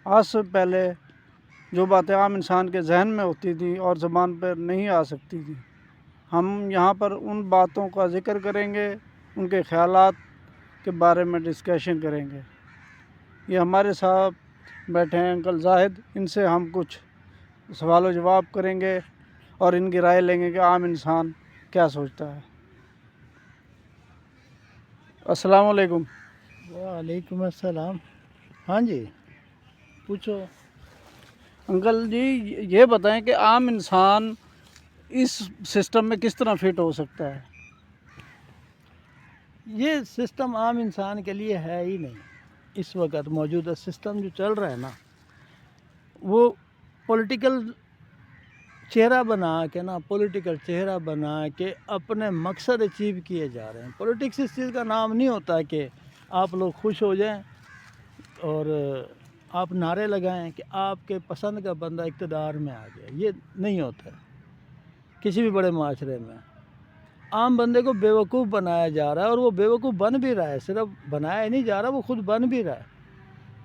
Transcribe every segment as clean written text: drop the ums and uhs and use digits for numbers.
آج سے پہلے جو باتیں عام انسان کے ذہن میں ہوتی تھیں اور زبان پر نہیں آ سکتی تھیں، ہم یہاں پر ان باتوں کا ذکر کریں گے، ان کے خیالات کے بارے میں ڈسکشن کریں گے۔ یہ ہمارے ساتھ بیٹھے ہیں انکل زاہد، ان سے ہم کچھ سوال و جواب کریں گے اور ان کی رائے لیں گے کہ عام انسان کیا سوچتا ہے۔ السلام علیکم۔ وعلیکم السلام۔ ہاں جی، پوچھو۔ انکل جی یہ بتائیں کہ عام انسان اس سسٹم میں کس طرح فٹ ہو سکتا ہے؟ یہ سسٹم عام انسان کے لیے ہے ہی نہیں۔ اس وقت موجودہ سسٹم جو چل رہا ہے نا، وہ پولیٹیکل چہرہ بنا کے اپنے مقصد اچیو کیے جا رہے ہیں۔ پولیٹکس اس چیز کا نام نہیں ہوتا کہ آپ لوگ خوش ہو جائیں اور آپ نعرے لگائیں کہ آپ کے پسند کا بندہ اقتدار میں آ گیا۔ یہ نہیں ہوتا ہے کسی بھی بڑے معاشرے میں۔ عام بندے کو بیوقوف بنایا جا رہا ہے اور وہ بیوقوف بن بھی رہا ہے، صرف بنایا ہی نہیں جا رہا، وہ خود بن بھی رہا ہے۔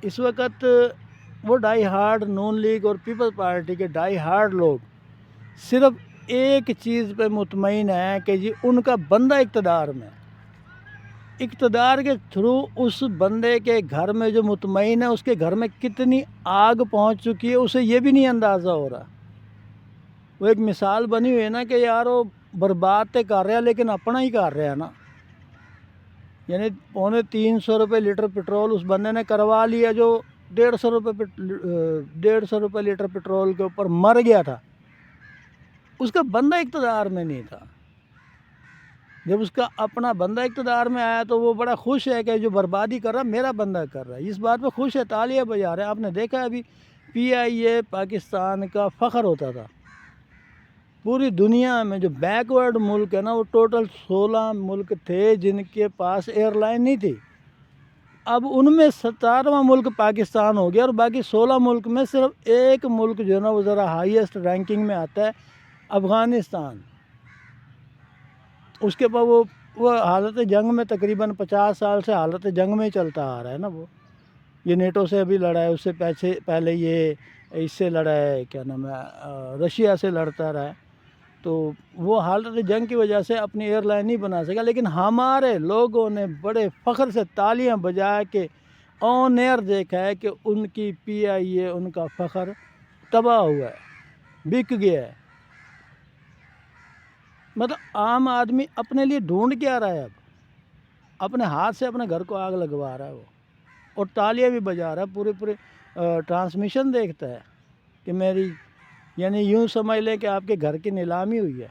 اس وقت وہ ڈائی ہارڈ نون لیگ اور پیپلز پارٹی کے ڈائی ہارڈ لوگ صرف ایک چیز پہ مطمئن ہیں کہ جی ان کا بندہ اقتدار میں، اقتدار کے تھرو اس بندے کے گھر میں جو مطمئن ہے اس کے گھر میں کتنی آگ پہنچ چکی ہے اسے یہ بھی نہیں اندازہ ہو رہا۔ وہ ایک مثال بنی ہوئی ہے نا کہ یار وہ برباد تے کر رہا لیکن اپنا ہی کر رہا ہے نا۔ یعنی 350 روپے لیٹر پٹرول اس بندے نے کروا لیا جو 150 روپے لیٹر پٹرول کے اوپر مر گیا تھا۔ اس کا بندہ اقتدار میں نہیں تھا۔ جب اس کا اپنا بندہ اقتدار میں آیا تو وہ بڑا خوش ہے کہ جو بربادی کر رہا میرا بندہ کر رہا ہے، اس بات پہ خوش ہے، تالیاں بجا رہے ہیں۔ آپ نے دیکھا ابھی PIA پاکستان کا فخر ہوتا تھا پوری دنیا میں۔ جو بیکورڈ ملک ہے نا، وہ ٹوٹل 16 ملک تھے جن کے پاس ایئر لائن نہیں تھی۔ اب ان میں 17واں ملک پاکستان ہو گیا اور باقی 16 ملک میں صرف ایک ملک جو ہے نا وہ ذرا ہائیسٹ رینکنگ میں آتا ہے، افغانستان۔ اس کے بعد وہ حالت جنگ میں تقریباً 50 سال سے حالت جنگ میں چلتا آ رہا ہے نا۔ وہ یہ نیٹو سے ابھی لڑا ہے، اس سے پہلے یہ اس سے لڑا ہے، کیا نام ہے، رشیا سے لڑتا رہا ہے۔ تو وہ حالت جنگ کی وجہ سے اپنی ایئر لائن نہیں بنا سکا، لیکن ہمارے لوگوں نے بڑے فخر سے تالیاں بجا کے آن ایئر دیکھا ہے کہ ان کی PIA، ان کا فخر تباہ ہوا ہے، بک گیا ہے۔ مطلب عام آدمی اپنے لیے ڈھونڈ کے آ رہا ہے، اب اپنے ہاتھ سے اپنے گھر کو آگ لگوا رہا ہے وہ، اور تالیاں بھی بجا رہا ہے، پورے ٹرانسمیشن دیکھتا ہے کہ میری، یعنی یوں سمجھ لیں کہ آپ کے گھر کی نیلامی ہوئی ہے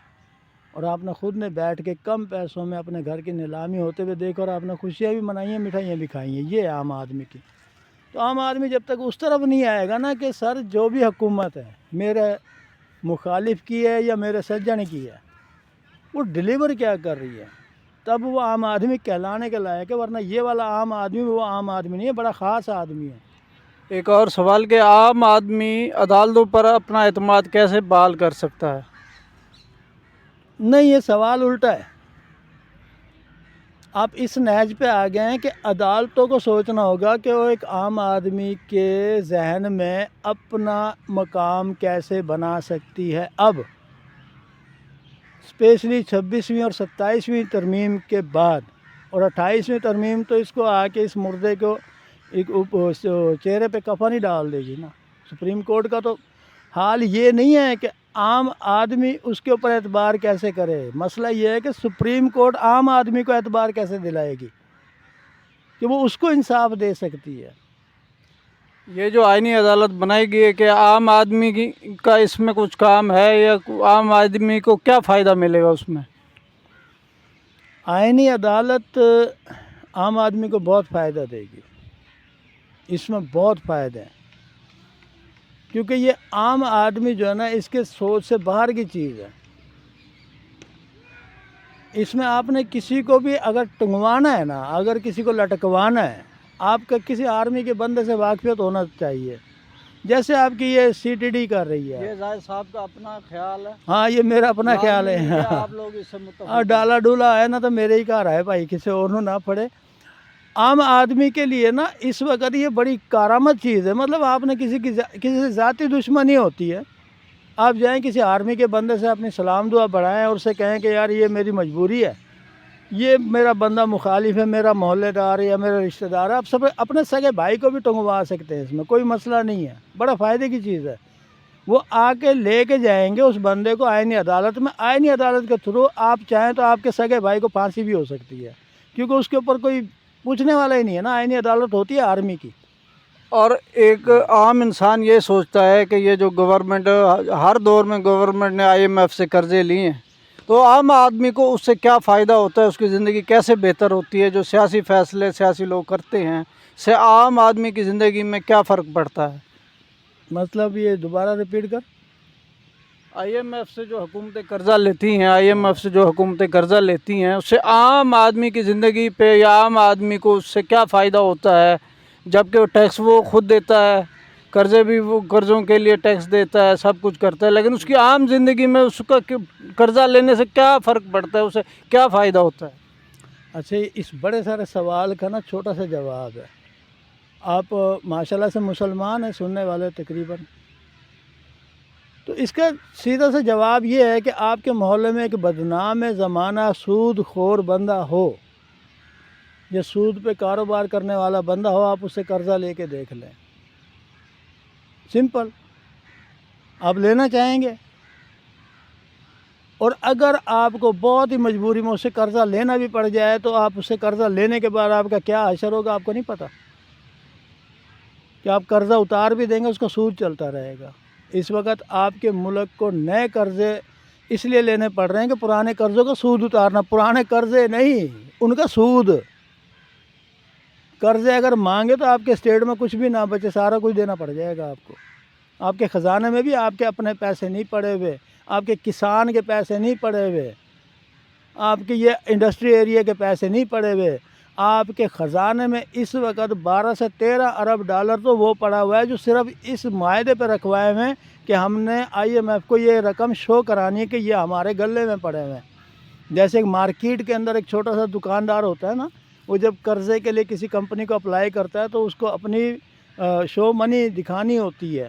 اور آپ نے خود نے بیٹھ کے کم پیسوں میں اپنے گھر کی نیلامی ہوتے ہوئے دیکھا اور آپ نے خوشیاں بھی منائی ہیں، مٹھائیاں بھی کھائی ہیں۔ یہ ہے عام آدمی کی۔ تو عام آدمی جب تک اس طرف نہیں آئے گا نا کہ سر جو بھی حکومت ہے میرے مخالف کی ہے یا میرے سجن کی ہے، وہ ڈیلیور کیا کر رہی ہے، تب وہ عام آدمی کہلانے کے لائق ہے۔ ورنہ یہ والا عام آدمی وہ عام آدمی نہیں ہے، بڑا خاص آدمی ہے۔ ایک اور سوال کہ عام آدمی عدالتوں پر اپنا اعتماد کیسے بحال کر سکتا ہے؟ نہیں، یہ سوال الٹا ہے۔ آپ اس نہج پہ آ گئے ہیں کہ عدالتوں کو سوچنا ہوگا کہ وہ ایک عام آدمی کے ذہن میں اپنا مقام کیسے بنا سکتی ہے۔ اب اسپیشلی 26ویں اور 27ویں ترمیم کے بعد، اور 28ویں ترمیم تو اس کو آ کے اس مردے کو ایک چہرے پہ کفن ہی ڈال دے گی نا۔ سپریم کورٹ کا تو حال یہ نہیں ہے کہ عام آدمی اس کے اوپر اعتبار کیسے کرے، مسئلہ یہ ہے کہ سپریم کورٹ عام آدمی کو اعتبار کیسے دلائے گی کہ وہ اس کو انصاف دے سکتی ہے۔ یہ جو آئینی عدالت بنائی گئی ہے کہ عام آدمی کا اس میں کچھ کام ہے یا عام آدمی کو کیا فائدہ ملے گا اس میں؟ آئینی عدالت عام آدمی کو بہت فائدہ دے گی، اس میں بہت فائدہ ہے، کیونکہ یہ عام آدمی جو ہے نا اس کے سوچ سے باہر کی چیز ہے۔ اس میں آپ نے کسی کو بھی اگر ٹنگوانا ہے نا، اگر کسی کو لٹکوانا ہے، آپ کا کسی آرمی کے بندے سے واقفیت ہونا چاہیے، جیسے آپ کی یہ CTD کر رہی ہے۔ یہ زاہد صاحب کا اپنا خیال ہے؟ ہاں، یہ میرا اپنا خیال ہے۔ آپ لوگ اس سے متفق ہیں؟ ڈالا ڈولا ہے نا تو میرے ہی گھر ہے بھائی، کسی اور نہ پڑے۔ عام آدمی کے لیے نا اس وقت یہ بڑی کارآمد چیز ہے. مطلب آپ نے کسی سے ذاتی دشمنی ہوتی ہے, آپ جائیں کسی آرمی کے بندے سے اپنی سلام دعا بڑھائیں اور اسے کہیں کہ یار یہ میری مجبوری ہے, یہ میرا بندہ مخالف ہے, میرا محلے دار یا میرا رشتہ دار ہے, آپ سب اپنے سگے بھائی کو بھی ٹنگوا سکتے ہیں, اس میں کوئی مسئلہ نہیں ہے, بڑا فائدے کی چیز ہے. وہ آ کے لے کے جائیں گے اس بندے کو آئینی عدالت میں, آئینی عدالت کے تھرو آپ چاہیں تو آپ کے سگے بھائی کو پھانسی بھی ہو سکتی ہے, کیونکہ اس کے اوپر کوئی پوچھنے والا ہی نہیں ہے نا, آئینی عدالت ہوتی ہے آرمی کی. اور ایک عام انسان یہ سوچتا ہے کہ یہ جو گورنمنٹ ہر دور میں گورنمنٹ نے IMF سے قرضے لیے ہیں, تو عام آدمی کو اس سے کیا فائدہ ہوتا ہے, اس کی زندگی کیسے بہتر ہوتی ہے, جو سیاسی فیصلے سیاسی لوگ کرتے ہیں سے عام آدمی کی زندگی میں کیا فرق پڑتا ہے؟ مطلب یہ دوبارہ ریپیٹ کر. IMF سے جو حکومتیں قرضہ لیتی ہیں, IMF سے جو حکومتیں قرضہ لیتی ہیں, اس سے عام آدمی کی زندگی پہ یا عام آدمی کو اس سے کیا فائدہ ہوتا ہے, جبکہ وہ ٹیکس وہ خود دیتا ہے, قرضے بھی وہ قرضوں کے لیے ٹیکس دیتا ہے, سب کچھ کرتا ہے, لیکن اس کی عام زندگی میں اس کا قرضہ لینے سے کیا فرق پڑتا ہے, اسے کیا فائدہ ہوتا ہے؟ اچھا, اس بڑے سارے سوال کا نا چھوٹا سا جواب ہے. آپ ماشاءاللہ سے مسلمان ہیں سننے والے تقریباً, تو اس کا سیدھا سا جواب یہ ہے کہ آپ کے محلے میں ایک بدنام زمانہ سود خور بندہ ہو, یا سود پہ کاروبار کرنے والا بندہ ہو, آپ اس سے قرضہ لے کے دیکھ لیں. سمپل. آپ لینا چاہیں گے, اور اگر آپ کو بہت ہی مجبوری میں اس سے قرضہ لینا بھی پڑ جائے تو آپ اس سے قرضہ لینے کے بعد آپ کا کیا حشر ہوگا آپ کو نہیں پتہ, کہ آپ قرضہ اتار بھی دیں گے اس کا سود چلتا رہے گا. اس وقت آپ کے ملک کو نئے قرضے اس لیے لینے پڑ رہے ہیں کہ پرانے قرضوں کا سود اتارنا, پرانے قرضے نہیں ان کا سود. قرضے اگر مانگے تو آپ کے اسٹیٹ میں کچھ بھی نہ بچے, سارا کچھ دینا پڑ جائے گا آپ کو. آپ کے خزانے میں بھی آپ کے اپنے پیسے نہیں پڑے ہوئے, آپ کے کسان کے پیسے نہیں پڑے ہوئے, آپ کے یہ انڈسٹری ایریا کے پیسے نہیں پڑے ہوئے. آپ کے خزانے میں اس وقت 12 سے 13 ارب ڈالر تو وہ پڑا ہوا ہے جو صرف اس معاہدے پہ رکھوائے ہوئے ہیں کہ ہم نے IMF کو یہ رقم شو کرانی ہے کہ یہ ہمارے گلے میں پڑے ہوئے ہیں. جیسے ایک مارکیٹ کے اندر ایک چھوٹا سا دکاندار ہوتا ہے نا, وہ جب قرضے کے لیے کسی کمپنی کو اپلائی کرتا ہے تو اس کو اپنی شو منی دکھانی ہوتی ہے,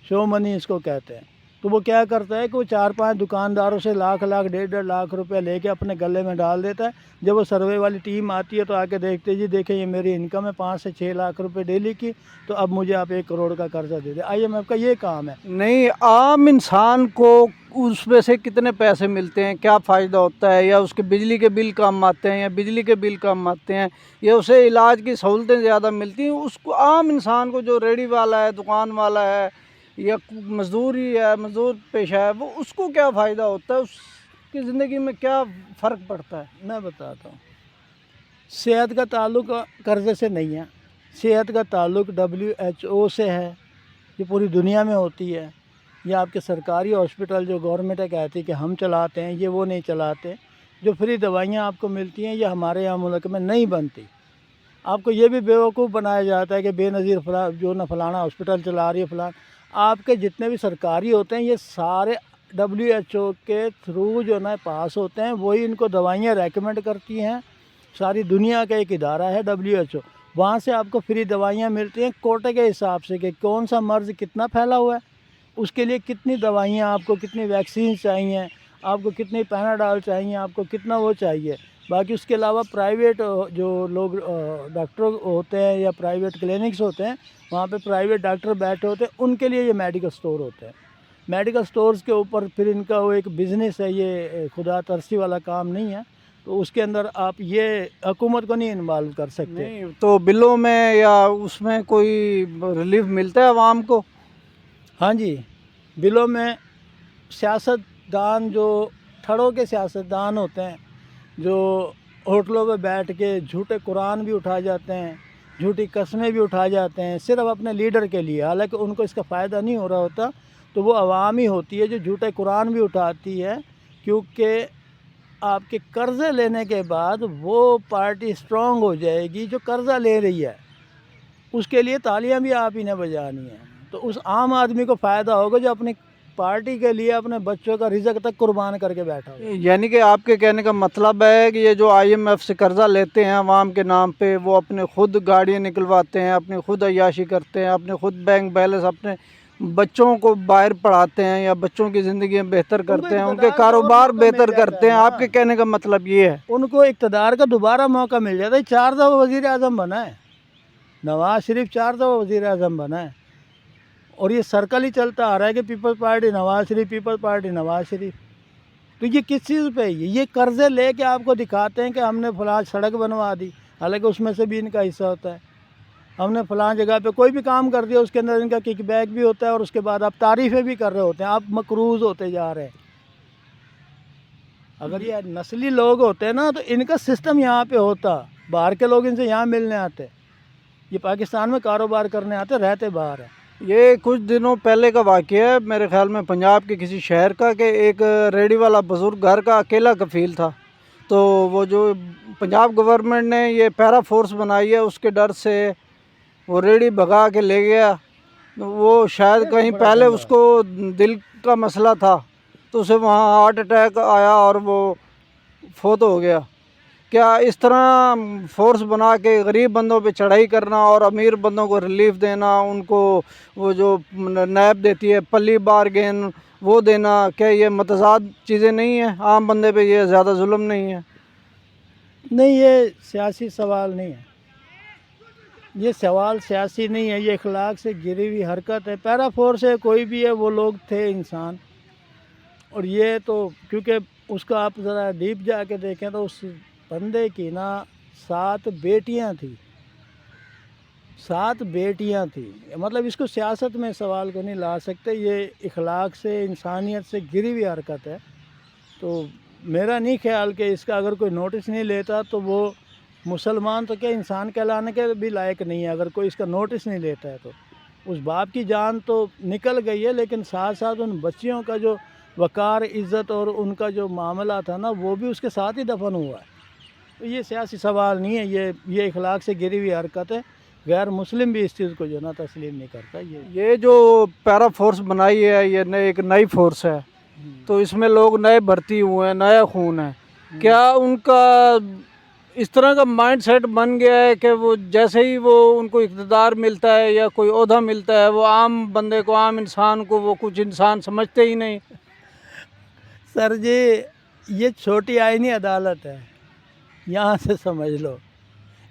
شو منی اس کو کہتے ہیں. تو وہ کیا کرتا ہے کہ وہ 4-5 دکانداروں سے لاکھ 1.5 لاکھ روپے لے کے اپنے گلے میں ڈال دیتا ہے. جب وہ سروے والی ٹیم آتی ہے تو آ کے دیکھتے جی دیکھیں یہ میری انکم ہے 5 سے 6 لاکھ روپے ڈیلی کی, تو اب مجھے آپ 1 کروڑ کا قرضہ دے دیں. IMF کا یہ کام ہے. نہیں, عام انسان کو اس میں سے کتنے پیسے ملتے ہیں, کیا فائدہ ہوتا ہے, یا اس کے بجلی کے بل کم آتے ہیں, یا بجلی کے بل کم آتے ہیں, یا اسے علاج کی سہولتیں زیادہ ملتی ہیں. اس کو عام انسان کو جو ریڑھی والا ہے, دکان والا ہے, یا مزدوری ہے, مزدور پیشہ ہے, وہ اس کو کیا فائدہ ہوتا ہے, اس کی زندگی میں کیا فرق پڑتا ہے؟ میں بتاتا ہوں. صحت کا تعلق قرضے سے نہیں ہے, صحت کا تعلق WHO سے ہے, یہ پوری دنیا میں ہوتی ہے. یہ آپ کے سرکاری ہاسپٹل جو گورنمنٹ کہتی ہے کہ ہم چلاتے ہیں, یہ وہ نہیں چلاتے. جو فری دوائیاں آپ کو ملتی ہیں یہ ہمارے یہاں ملک میں نہیں بنتی. آپ کو یہ بھی بیوقوف بنایا جاتا ہے کہ بے نظیر جو نہ فلانا ہاسپٹل چلا رہی ہے فلاں. آپ کے جتنے بھی سرکاری ہوتے ہیں یہ سارے WHO کے تھرو جو نا پاس ہوتے ہیں, وہی ان کو دوائیاں ریکمنڈ کرتی ہیں. ساری دنیا کا ایک ادارہ ہے WHO, وہاں سے آپ کو فری دوائیاں ملتی ہیں کوٹے کے حساب سے کہ کون سا مرض کتنا پھیلا ہوا ہے, اس کے لیے کتنی دوائیاں آپ کو, کتنی ویکسینز چاہیے آپ کو, کتنی پیناڈال چاہیے آپ کو, کتنا وہ چاہیے. باقی اس کے علاوہ پرائیویٹ جو لوگ ڈاکٹر ہوتے ہیں یا پرائیویٹ کلینکس ہوتے ہیں, وہاں پہ پرائیویٹ ڈاکٹر بیٹھے ہوتے ہیں, ان کے لیے یہ میڈیکل سٹور ہوتے ہیں. میڈیکل سٹورز کے اوپر پھر ان کا وہ ایک بزنس ہے, یہ خدا ترسی والا کام نہیں ہے. تو اس کے اندر آپ یہ حکومت کو نہیں انوالو کر سکتے. نہیں تو بلوں میں یا اس میں کوئی ریلیف ملتا ہے عوام کو؟ ہاں جی, بلوں میں سیاست دان جو تھڑوں کے سیاست دان ہوتے ہیں, جو ہوٹلوں پہ بیٹھ کے جھوٹے قرآن بھی اٹھا جاتے ہیں, جھوٹی قسمیں بھی اٹھا جاتے ہیں صرف اپنے لیڈر کے لیے, حالانکہ ان کو اس کا فائدہ نہیں ہو رہا ہوتا. تو وہ عوام ہی ہوتی ہے جو جھوٹے قرآن بھی اٹھاتی ہے, کیونکہ آپ کے قرضے لینے کے بعد وہ پارٹی اسٹرانگ ہو جائے گی جو قرضہ لے رہی ہے, اس کے لیے تالیاں بھی آپ ہی نے بجانی ہیں. تو اس عام آدمی کو فائدہ ہوگا جو اپنی پارٹی کے لیے اپنے بچوں کا رزق تک قربان کر کے بیٹھا ہوا ہے۔ یعنی کہ آپ کے کہنے کا مطلب ہے کہ یہ جو IMF سے قرضہ لیتے ہیں عوام کے نام پہ، وہ اپنے خود گاڑیاں نکلواتے ہیں، اپنی خود عیاشی کرتے ہیں، اپنے خود بینک بیلنس اپنے بچوں کو باہر پڑھاتے ہیں یا بچوں کی زندگیاں بہتر کرتے ہیں، ان کے اقتدار کا اور کاروبار موقع مل بہتر جاتا کرتے ہے ہیں۔ نا۔ آپ کے کہنے کا مطلب یہ ہے؟ ان کو اقتدار کا دوبارہ موقع مل جاتا ہے۔ 4 دفعہ وزیر اعظم بنا ہے نواز شریف، 4 دفعہ وزیر اعظم بنا ہے، اور یہ سرکل ہی چلتا آ رہا ہے کہ Peoples party Nawaz Sharif, Peoples party Nawaz Sharif. تو یہ کس چیز پہ ہے؟ یہ قرضے لے کے آپ کو دکھاتے ہیں کہ ہم نے فلاں سڑک بنوا دی، حالانکہ اس میں سے بھی ان کا حصہ ہوتا ہے۔ ہم نے فلاں جگہ پہ کوئی بھی کام کر دیا، اس کے اندر ان کا کک بیک بھی ہوتا ہے، اور اس کے بعد آپ تعریفیں بھی کر رہے ہوتے ہیں، آپ مقروض ہوتے جا رہے ہیں۔ اگر یہ نسلی لوگ ہوتے نا تو ان کا سسٹم یہاں پہ ہوتا، باہر کے لوگ ان سے یہاں ملنے آتے، یہ پاکستان میں کاروبار کرنے آتے، رہتے باہر ہیں۔ یہ کچھ دنوں پہلے کا واقعہ ہے میرے خیال میں، پنجاب کے کسی شہر کا، کہ ایک ریڑھی والا بزرگ گھر کا اکیلا کفیل تھا، تو وہ جو پنجاب گورنمنٹ نے یہ پیرا فورس بنائی ہے، اس کے ڈر سے وہ ریڑھی بھگا کے لے گیا۔ وہ شاید کہیں پہلے اس کو دل کا مسئلہ تھا، تو اسے وہاں ہارٹ اٹیک آیا اور وہ فوت ہو گیا۔ کیا اس طرح فورس بنا کے غریب بندوں پہ چڑھائی کرنا اور امیر بندوں کو ریلیف دینا، ان کو وہ جو نیب دیتی ہے پلی بارگین وہ دینا، کیا یہ متضاد چیزیں نہیں ہیں؟ عام بندے پہ یہ زیادہ ظلم نہیں ہے؟ نہیں، یہ سیاسی سوال نہیں ہے، یہ سوال سیاسی نہیں ہے، یہ اخلاق سے گری ہوئی حرکت ہے۔ پیرا فورس ہے، کوئی بھی ہے، وہ لوگ تھے انسان، اور یہ تو کیونکہ اس کا آپ ذرا ڈیپ جا کے دیکھیں تو اس بندے کی نا 7 بیٹیاں تھیں، 7 بیٹیاں تھیں۔ مطلب اس کو سیاست میں سوال کو نہیں لا سکتے، یہ اخلاق سے، انسانیت سے گری ہوئی حرکت ہے۔ تو میرا نہیں خیال کہ اس کا اگر کوئی نوٹس نہیں لیتا تو وہ مسلمان تو کیا انسان کہلانے کے بھی لائق نہیں ہے، اگر کوئی اس کا نوٹس نہیں لیتا ہے تو۔ اس باپ کی جان تو نکل گئی ہے، لیکن ساتھ ساتھ ان بچیوں کا جو وقار، عزت اور ان کا جو معاملہ تھا نا، وہ بھی اس کے ساتھ ہی دفن ہوا ہے۔ تو یہ سیاسی سوال نہیں ہے، یہ اخلاق سے گری ہوئی حرکت ہے۔ غیر مسلم بھی اس چیز کو جو نا تسلیم نہیں کرتا۔ یہ جو پیرا فورس بنائی ہے، یہ ایک نئی فورس ہے، تو اس میں لوگ نئے بھرتی ہوئے ہیں، نیا خون ہے۔ کیا ان کا اس طرح کا مائنڈ سیٹ بن گیا ہے کہ وہ جیسے ہی وہ ان کو اقتدار ملتا ہے یا کوئی عہدہ ملتا ہے، وہ عام بندے کو، عام انسان کو وہ کچھ انسان سمجھتے ہی نہیں؟ سر جی، یہ چھوٹی آئینی عدالت ہے، یہاں سے سمجھ لو،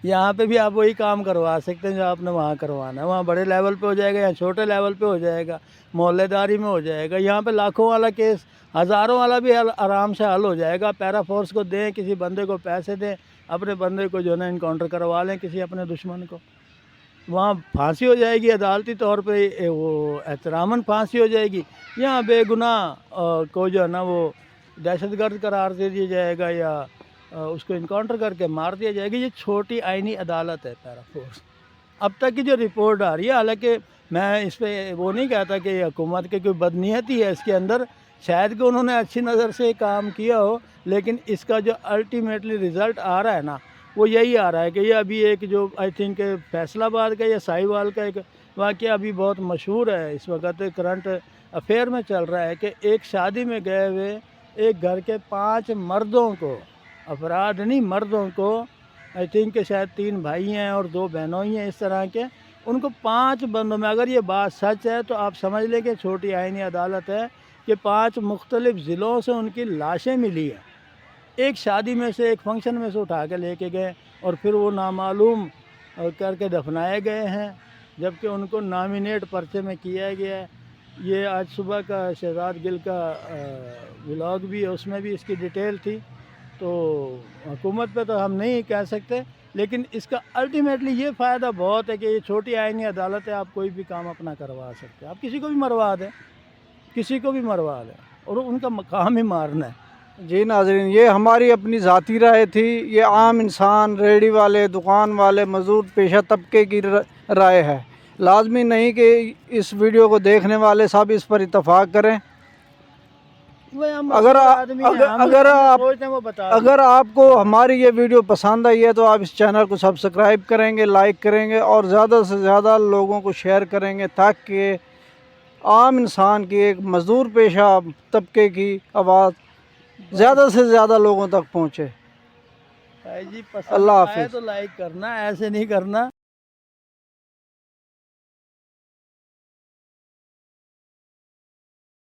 یہاں پہ بھی آپ وہی کام کروا سکتے ہیں جو آپ نے وہاں کروانا ہے۔ وہاں بڑے لیول پہ ہو جائے گا یا چھوٹے لیول پہ ہو جائے گا، محلے داری میں ہو جائے گا۔ یہاں پہ لاکھوں والا کیس، ہزاروں والا بھی آرام سے حل ہو جائے گا۔ پیرا فورس کو دیں، کسی بندے کو پیسے دیں، اپنے بندے کو جو ہے نا انکاؤنٹر کروا لیں کسی اپنے دشمن کو، وہاں پھانسی ہو جائے گی، عدالتی طور پہ وہ احتراماً پھانسی ہو جائے گی۔ یہاں بے گناہ کو جو ہے نا وہ دہشت گرد قرار دے دیا جائے گا یا اس کو انکاؤنٹر کر کے مار دیا جائے گا۔ یہ چھوٹی آئینی عدالت ہے پیرا فورس۔ اب تک کی جو رپورٹ آ رہی ہے، حالانکہ میں اس پہ وہ نہیں کہتا کہ حکومت کی کوئی بدنیتی ہے اس کے اندر، شاید کہ انہوں نے اچھی نظر سے کام کیا ہو، لیکن اس کا جو الٹیمیٹلی رزلٹ آ رہا ہے نا، وہ یہی آ رہا ہے کہ یہ ابھی ایک جو آئی تھنک فیصل آباد کا یا ساہیوال کا ایک واقعہ ابھی بہت مشہور ہے، اس وقت کرنٹ افیئر میں چل رہا ہے، کہ ایک شادی میں گئے ہوئے ایک گھر کے 5 مردوں کو، افراد نہیں مردوں کو، آئی تھنک کہ شاید 3 بھائی ہیں اور 2 بہنوں ہی ہیں اس طرح کے، ان کو 5 بندوں میں، اگر یہ بات سچ ہے تو آپ سمجھ لیں کہ چھوٹی آئینی عدالت ہے کہ 5 مختلف ضلعوں سے ان کی لاشیں ملی ہیں، ایک شادی میں سے، ایک فنکشن میں سے اٹھا کے لے کے گئے اور پھر وہ نامعلوم کر کے دفنائے گئے ہیں، جبکہ ان کو نامینیٹ پرچے میں کیا گیا ہے۔ یہ آج صبح کا شہزاد گل کا ولاگ بھی ہے، اس میں بھی اس کی ڈیٹیل تھی۔ تو حکومت پہ تو ہم نہیں کہہ سکتے، لیکن اس کا الٹیمیٹلی یہ فائدہ بہت ہے کہ یہ چھوٹی آئینی عدالت ہے، آپ کوئی بھی کام اپنا کروا سکتے ہیں، آپ کسی کو بھی مروا دیں، کسی کو بھی مروا دیں، اور ان کا مقام ہی مارنا ہے۔ جی ناظرین، یہ ہماری اپنی ذاتی رائے تھی، یہ عام انسان، ریڑھی والے، دکان والے، مزدور پیشہ طبقے کی رائے ہے۔ لازمی نہیں کہ اس ویڈیو کو دیکھنے والے سب اس پر اتفاق کریں۔ اگر آپ کو ہماری یہ ویڈیو پسند آئی ہے تو آپ اس چینل کو سبسکرائب کریں گے، لائک کریں گے اور زیادہ سے زیادہ لوگوں کو شیئر کریں گے، تاکہ عام انسان کی، ایک مزدور پیشہ طبقے کی آواز زیادہ سے زیادہ لوگوں تک پہنچے. بھائی جی اللہ پسند آئے حافظ. تو لائک کرنا، ایسے نہیں کرنا.